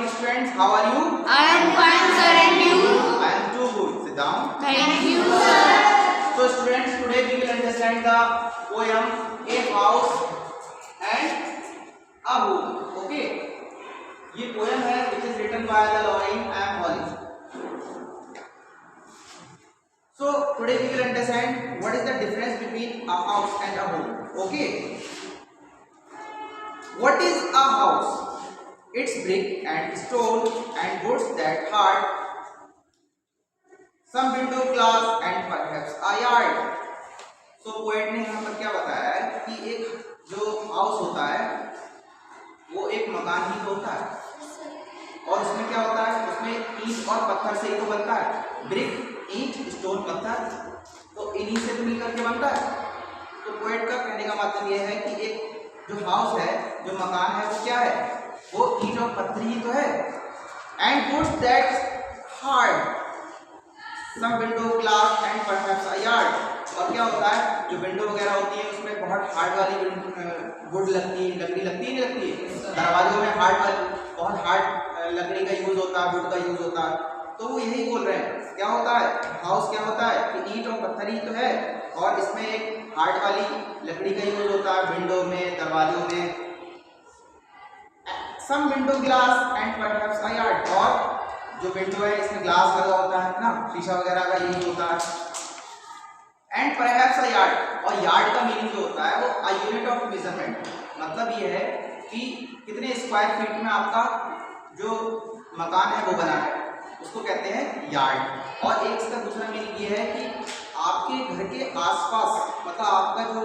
morning students. How are you? I am fine, sir, and you? I am too good. Sit down. Thank you, sir. So students, today we will understand the poem A House and a Home. Okay. ये poem है which is written by the Lorraine M. Hawley. So today we will understand what is the difference between a house and a home. Okay. What is a house? It's brick and stone and woods that hard, some window glass and perhaps a yard. So poet ने यहाँ पर क्या बताया है कि एक जो house होता है वो एक मकान ही होता है और उसमें क्या होता है, उसमें ईंट और पत्थर से ही तो बनता है। ब्रिक, ईंट, स्टोन, पत्थर, तो इन्हीं से तो मिलकर के बनता है। तो पोएट का कहने का मतलब ये है कि एक जो हाउस है, जो मकान है, वो क्या है, वो ईंट और पत्थर ही तो है। And woods that hard, some window glass and perhaps a yard. और क्या होता है, जो विंडो वगैरह होती है उसमें बहुत हार्ड वाली वुड लगती है, लकड़ी लगती है, नहीं लगती है। दरवाजों में हार्ड वाली, बहुत हार्ड लकड़ी का यूज होता है, वुड का यूज होता है। तो वो यही बोल रहे हैं, क्या होता है हाउस, क्या होता है कि ईंट और पत्थर ही तो है और इसमें एक हार्ड वाली लकड़ी का यूज होता है विंडो में, दरवाजों में। Some window glass and perhaps a yard, और जो विंडो है इसमें ग्लास लगा होता है ना, शीशा वगैरह का यूज होता है। एंड परहैप्स अ यार्ड, और यार्ड का मीनिंग जो होता है वो अ यूनिट ऑफ मेजरमेंट, मतलब ये है कि कितने स्क्वायर फीट में आपका जो मकान है वो बना है, उसको कहते हैं यार्ड। और एक इसका दूसरा मीनिंग ये है कि आपके घर के आसपास, मतलब आपका जो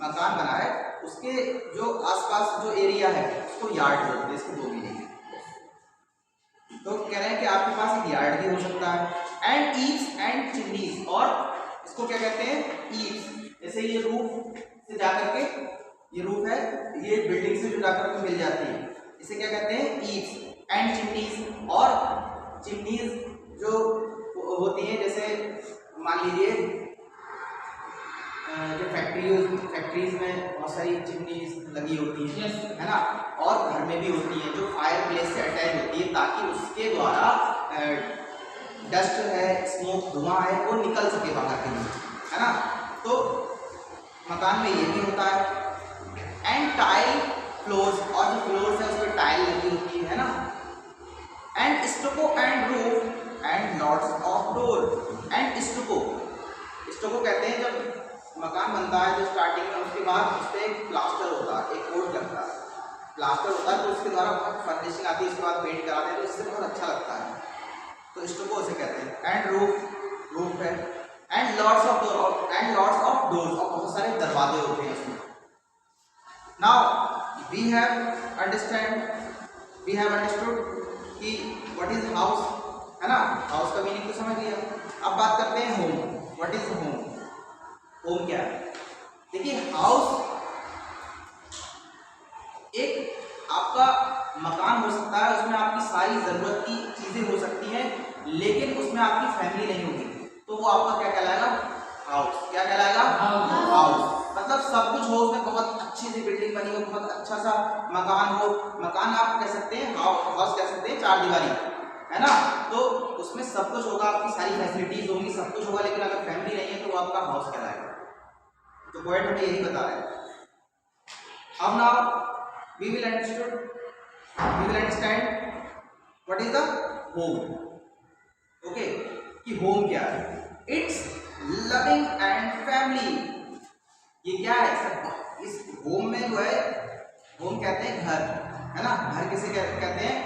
मकान बना है उसके जो आसपास जो एरिया है उसको यार्ड बोलते हैं। इसके दो मीनिंग है। तो कह रहे हैं कि आपके पास एक यार्ड भी हो सकता है। एंड ईव्स एंड चिमनीज, और इसको क्या कहते हैं, ईव्स। जैसे ये रूफ से जाकर के, ये रूफ है, ये बिल्डिंग से जो जाकर के मिल जाती है, इसे क्या कहते हैं, ईव्स। एंड चिमनीज, और चिमनीज जो होती हैं, जैसे मान लीजिए जो फैक्ट्रीज में बहुत सारी चिमनीज लगी होती हैं, है ना, और घर में भी होती हैं जो फायर प्लेस से अटैच होती है, ताकि उसके द्वारा डस्ट है, स्मोक, धुआं है, वो निकल सके बाहर के लिए, है ना। तो मकान में ये भी होता है। एंड टाइल फ्लोर्स, और जो फ्लोर्स है उस पर टाइल लगी होती है ना। And stucco and roof and lots of door. And stucco, stucco कहते हैं जब मकान बनता है जो स्टार्टिंग में, उसके बाद उस पर एक प्लास्टर होता है, एक कोट लगता है, प्लास्टर होता है, तो उसके द्वारा बहुत फर्निशिंग आती है, उसके बाद पेंट कराते हैं, तो इससे बहुत अच्छा लगता है, तो स्टोको उसे कहते हैं। एंड रूफ, रूफ है। And lots of door, and lots of doors, और बहुत सारे दरवाजे होते हैं उसमें। नाउ वी हैव अंडरस्टूड कि व्हाट इज हाउस, है ना, हाउस का मीनिंग तो समझ लिया। अब बात करते हैं home. What is home? Home क्या है? देखिए, हाउस एक आपका मकान हो सकता है, उसमें आपकी सारी जरूरत की चीजें हो सकती हैं, लेकिन उसमें आपकी फैमिली नहीं होगी, तो वो आपका क्या कहलाएगा, हाउस। क्या कहलाएगा? हाउस। मतलब सब कुछ हो, उसमें बहुत अच्छी सी बिल्डिंग बनी हो, बहुत अच्छा सा मकान हो। मकान आप कह सकते हैं, हाउस कह सकते हैं, चार दीवारी, है ना, तो उसमें सब कुछ होगा, आपकी सारी फैसिलिटीज होंगी, सब कुछ होगा, लेकिन अगर फैमिली नहीं है तो वो आपका हाउस कहलाएगा। तो पॉइंट हमें यही बता रहे हैं। अब now we will understand what is the home. Okay, कि home क्या है? It's loving and family. ये क्या है? इस home में जो है, home कहते हैं घर, है ना। घर किसे कहते हैं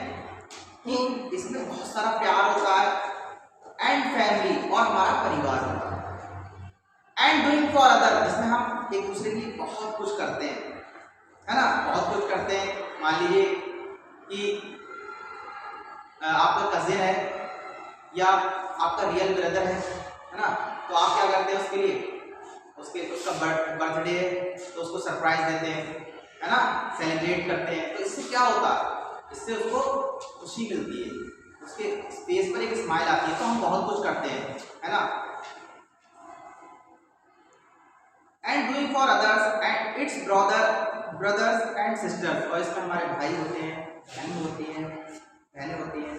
कि इसमें बहुत सारा प्यार होता है, and family, और हमारा परिवार होता है। and doing for other, जिसमें हम एक दूसरे के लिए बहुत कुछ करते हैं, है ना, बहुत कुछ करते हैं। मान लीजिए कि आपका कजिन है या आपका रियल ब्रदर है ना, तो आप क्या करते हैं उसके लिए, उसका बर्थडे है तो उसको सरप्राइज देते हैं, है ना, सेलिब्रेट करते हैं। तो इससे क्या होता है, इससे उसको खुशी मिलती है, उसके फेस पर एक स्माइल आती है, तो हम बहुत कुछ करते हैं, है ना। and doing for others and its brother brothers and sisters, और इसमें हमारे भाई होते हैं, बहन होती हैं, बहनें होती हैं,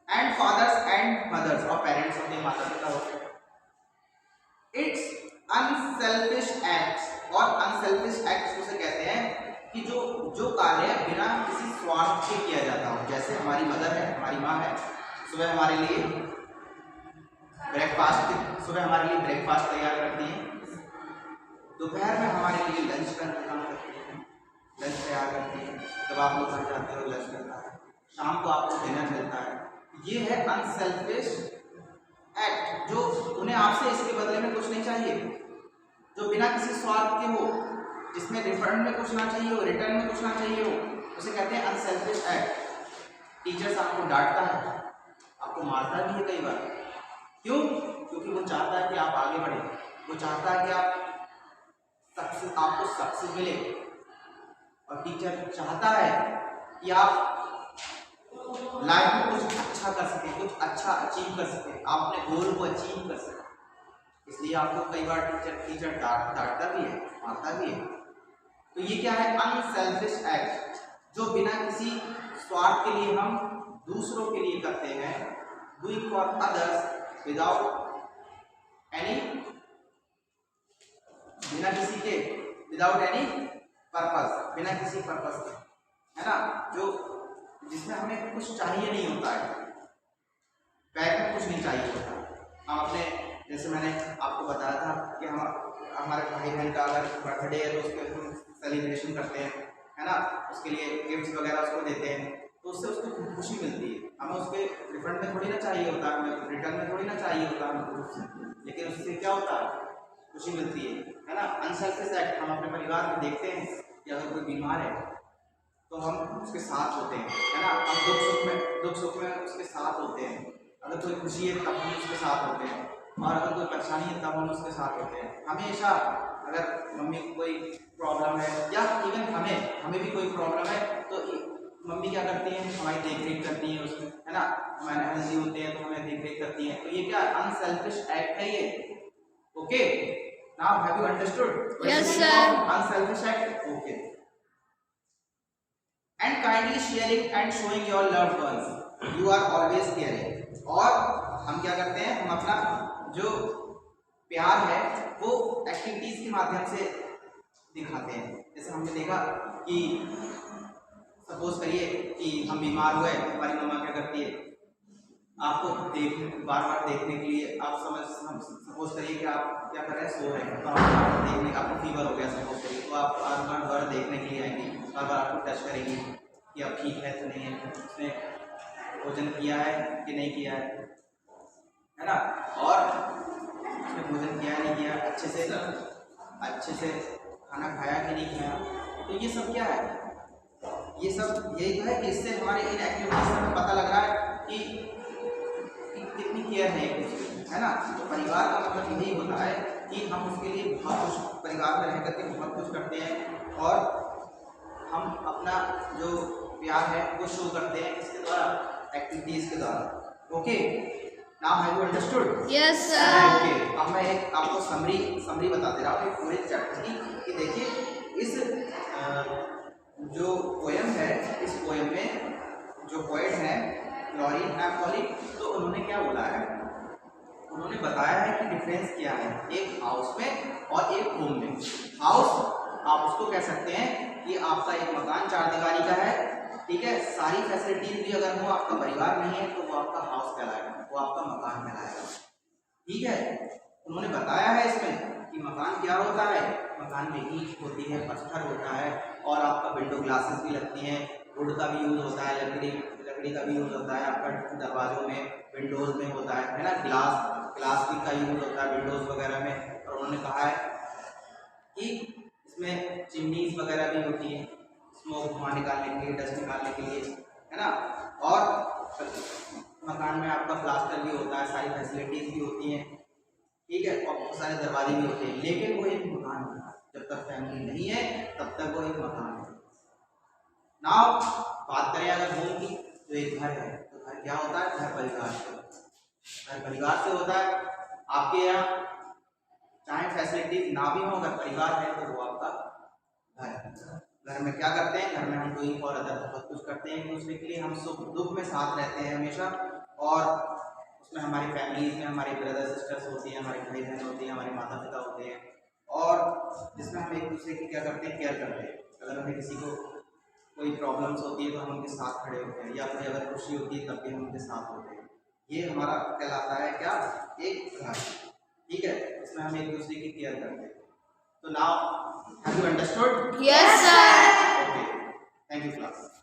एंड फादर्स एंड मदर्स, और पेरेंट्स होते हैं, माता पिता होते हैं। इट्स अनसेल्फिश एक्ट्स, और अनसेल्फिश एक्ट्स उसे कहते हैं कि जो कार्य बिना किसी स्वार्थ के किया जाता हो। जैसे हमारी मदर है, हमारी माँ है, सुबह हमारे लिए ब्रेकफास्ट तैयार करती है, दोपहर में हमारे लिए लंच का इंतजाम करती है, लंच तैयार करती है, जब आप लोग घर जाते हो लंच मिलता है, शाम को आपको डिनर मिलता है। ये है अनसेल्फिश एक्ट, जो उन्हें आपसे इसके बदले में कुछ नहीं चाहिए, जो बिना किसी स्वार्थ के हो, जिसमें रिफंड में कुछ ना चाहिए हो, रिटर्न में कुछ ना चाहिए हो, उसे कहते हैं अनसेल्फिश एक्ट। टीचर्स आपको डांटता है, आपको मारता भी है कई बार, क्यों? क्योंकि वो चाहता है कि आप आगे बढ़े, वो चाहता है कि आपको सक्सेस मिले, और टीचर चाहता है कि आप लाइफ में कुछ अच्छा कर सके, कुछ अच्छा अचीव कर सके, आप अपने गोल को अचीव कर सके। इसलिए आपको कई बार टीचर डांटता भी है, मारता भी है। तो ये क्या है? अनसेल्फिश एक्ट, जो बिना किसी स्वार्थ के लिए हम दूसरों के लिए करते हैं, doing for others without any, बिना किसी के, विदाउट एनी पर्पस, बिना किसी पर्पस के, है ना, जो जिसमें हमें कुछ चाहिए नहीं होता है, बैग में कुछ नहीं चाहिए होता। हम अपने, जैसे मैंने आपको बताया था कि हमारे भाई बहन का अगर बर्थडे है तो उसके हम सेलिब्रेशन करते हैं, है ना, उसके लिए गिफ्ट्स वगैरह उसको देते हैं, तो उससे उसको खुशी मिलती है। हमें उसके रिफंड में थोड़ी ना चाहिए होता है, हमें रिटर्न में थोड़ी ना चाहिए होता है, लेकिन उससे क्या होता है? खुशी मिलती है ना। अनसेल्फिश एक्ट, हम अपने परिवार में देखते हैं कि अगर कोई बीमार है तो हम उसके साथ होते हैं, है ना, हम दुख सुख में उसके साथ होते हैं। अगर कोई खुशी है तब हम उसके साथ होते हैं, और अगर कोई परेशानी है तब हम उसके साथ होते हैं। हमेशा अगर मम्मी को कोई प्रॉब्लम है, या इवन हमें भी कोई प्रॉब्लम है, तो मम्मी क्या करती हैं? हमारी देख रेख करती हैं उसमें, है ना, हमारे हेल्दी होते हैं तो हमें देख रेख करती हैं। तो ये क्या अनसेल्फिश एक्ट है ये। Okay, now have you understood? Yes, sir. Unselfish act, okay. And kindly sharing and showing your loved ones, you are always caring. और हम क्या करते हैं? हम अपना जो प्यार है वो एक्टिविटीज के माध्यम से दिखाते हैं। जैसे हमने देखा कि सपोज करिए कि हम बीमार हुए, हमारी मम्मा क्या करती है? आपको बार बार देखने के लिए, आप सपोज करिए कि आप क्या कर रहे हैं? सो रहे हैं, तो आप देखने का, आपको फीवर हो गया सपोज करिए, तो आप बार बार देखने के लिए आएंगी, बार बार आपको टच करेंगी कि आप ठीक है तो नहीं है, उसने भोजन किया है कि नहीं किया है ना, और उसने भोजन किया नहीं किया, अच्छे से खाना खाया कि नहीं खाया। तो ये सब क्या है? ये सब यही है कि इससे हमारे इन एक्टिविटीज से हमें पता लग रहा है कि कितनी केयर है एक दूसरे की, है ना। तो परिवार का मतलब यही होता है कि हम उसके लिए बहुत कुछ, परिवार में रह करके बहुत कुछ करते हैं, और हम अपना जो प्यार है वो शो करते हैं इसके द्वारा, एक्टिविटीज के द्वारा। Okay, now have you understood? Yes, sir. Okay, अब मैं एक आपको समरी बता दे रहा हूँ पूरे चैप्टर की, कि देखिए इस जो पोएम है, इस पोएम में जो पोएट है लॉरिन मैकॉली, तो उन्होंने क्या बोला है? उन्होंने बताया है कि डिफरेंस क्या है एक हाउस में और एक होम में। हाउस आप उसको कह सकते हैं कि आपका एक मकान 4 दीवारी का है, ठीक है, सारी फैसिलिटीज भी अगर हो, आपका परिवार नहीं है तो वो आपका हाउस कहलाएगा, वो आपका मकान कहलाएगा, ठीक है। उन्होंने बताया है इसमें कि मकान क्या होता है? मकान में ईंट होती है, पत्थर होता है, और आपका विंडो ग्लासेस भी लगती हैं, वुड का भी यूज़ होता है, लकड़ी का भी यूज़ होता है, आपका दरवाजों में, विंडोज़ में होता है ना, ग्लास भी का यूज़ होता है विंडोज़ वगैरह में। और उन्होंने कहा है कि इसमें चिमनीज वगैरह भी होती है, स्मोक धुआं निकालने के लिए, डस्ट निकालने के लिए, है ना। और मकान में आपका प्लास्टर भी होता है, सारी फैसिलिटीज़ भी होती हैं, ठीक है, और बहुत सारे दरवाजे भी होते हैं, लेकिन वो एक मकान है। जब तक फैमिली नहीं है तब तक वो एक मकान है। नाउ बात करें अगर होम की, तो एक घर है, तो घर क्या होता है? घर परिवार से होता है। आपके यहाँ चाहे फैसिलिटीज ना भी हो, अगर परिवार है तो वो आपका घर घर में क्या करते हैं, घर में हम डूइंग फॉर अदर बहुत कुछ करते हैं एक दूसरे के लिए, हम सुख दुख में साथ रहते हैं हमेशा, और उसमें हमारी फैमिलीज में हमारे ब्रदर सिस्टर्स होती हैं, हमारे भाई बहन होते हैं, हमारे माता पिता होते हैं, और जिसमें हम एक दूसरे की क्या करते हैं, केयर करते हैं। अगर हमें किसी को कोई प्रॉब्लम्स होती है तो हम उनके साथ खड़े होते हैं, या फिर अगर खुशी होती है तब भी हम उनके साथ होते हैं। ये हमारा कहलाता है क्या, एक घर। ठीक है, इसमें हम एक दूसरे की केयर करते हैं। तो now have you understood? Yes, sir. Okay, thank you class.